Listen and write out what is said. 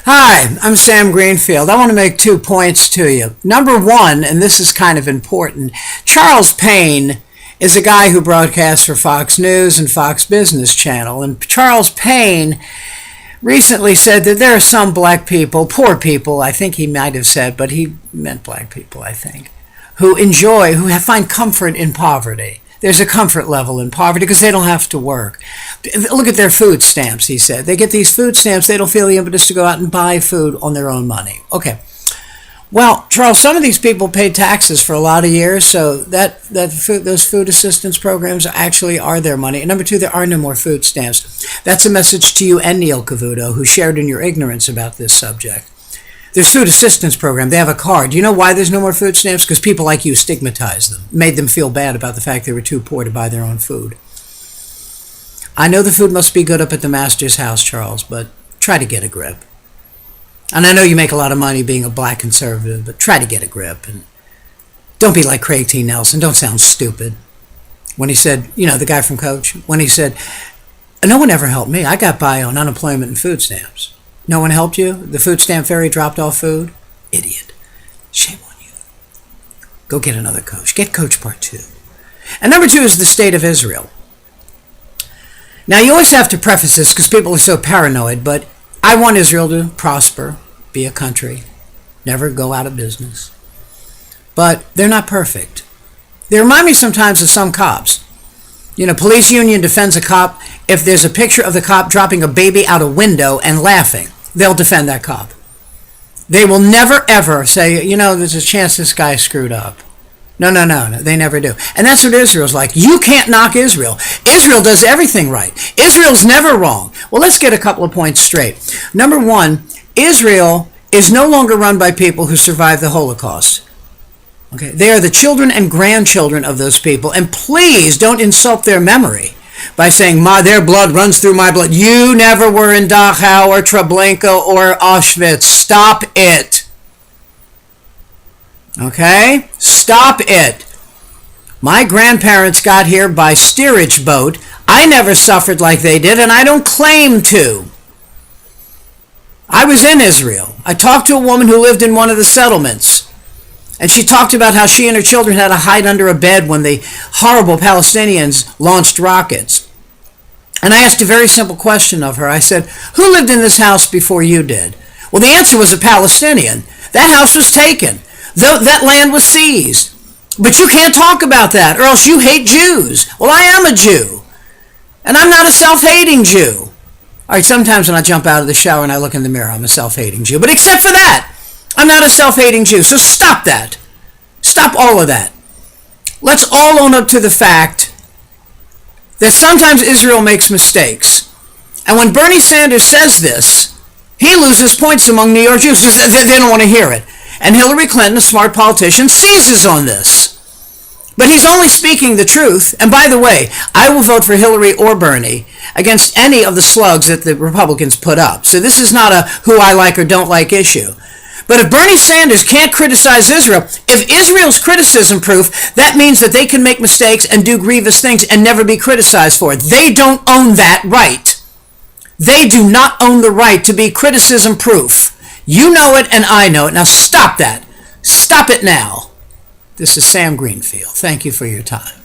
Hi, I'm Sam Greenfield. I want to make 2 points to you. Number one, and this is kind of important, Charles Payne is a guy who broadcasts for Fox News and Fox Business Channel. And Charles Payne recently said that there are some black people, poor people, I think he might have said, but he meant black people, I think, who find comfort in poverty. There's a comfort level in poverty because they don't have to work. Look at their food stamps, he said. They get these food stamps, they don't feel the impetus to go out and buy food on their own money. Okay. Well, Charles, some of these people paid taxes for a lot of years, so those food assistance programs actually are their money. And number two, there are no more food stamps. That's a message to you and Neil Cavuto, who shared in your ignorance about this subject. There's food assistance program. They have a card. Do you know why there's no more food stamps? Because people like you stigmatized them, made them feel bad about the fact they were too poor to buy their own food. I know the food must be good up at the master's house, Charles, but try to get a grip. And I know you make a lot of money being a black conservative, but try to get a grip. And don't be like Craig T. Nelson. Don't sound stupid. When he said, the guy from Coach, when he said, no one ever helped me. I got by on unemployment and food stamps. No one helped you? The food stamp fairy dropped off food? Idiot. Shame on you. Go get another coach. Get Coach Part 2. And number two is the state of Israel. Now, you always have to preface this because people are so paranoid, but I want Israel to prosper, be a country, never go out of business. But they're not perfect. They remind me sometimes of some cops. Police union defends a cop if there's a picture of the cop dropping a baby out a window and laughing. They'll defend that cop. They will never, ever say, there's a chance this guy screwed up. No, they never do. And that's what Israel's like. You can't knock Israel. Israel does everything right. Israel's never wrong. Well, let's get a couple of points straight. Number one, Israel is no longer run by people who survived the Holocaust. Okay, they are the children and grandchildren of those people. And please don't insult their memory by saying, their blood runs through my blood. You never were in Dachau or Treblinka or Auschwitz. Stop it. Okay? Stop it. My grandparents got here by steerage boat. I never suffered like they did, and I don't claim to. I was in Israel. I talked to a woman who lived in one of the settlements, and she talked about how she and her children had to hide under a bed when the horrible Palestinians launched rockets. And I asked a very simple question of her. I said, who lived in this house before you did? Well, the answer was a Palestinian. That house was taken. That land was seized. But you can't talk about that, or else you hate Jews. Well, I am a Jew. And I'm not a self-hating Jew. All right, sometimes when I jump out of the shower and I look in the mirror, I'm a self-hating Jew. But except for that, I'm not a self-hating Jew. So stop that. Stop all of that. Let's all own up to the fact that sometimes Israel makes mistakes. And when Bernie Sanders says this, he loses points among New York Jews because they don't want to hear it. And Hillary Clinton, a smart politician, seizes on this. But he's only speaking the truth. And by the way, I will vote for Hillary or Bernie against any of the slugs that the Republicans put up. So this is not a who I like or don't like issue. But if Bernie Sanders can't criticize Israel, if Israel's criticism proof, that means that they can make mistakes and do grievous things and never be criticized for it. They don't own that right. They do not own the right to be criticism proof. You know it and I know it. Now stop that. Stop it now. This is Sam Greenfield. Thank you for your time.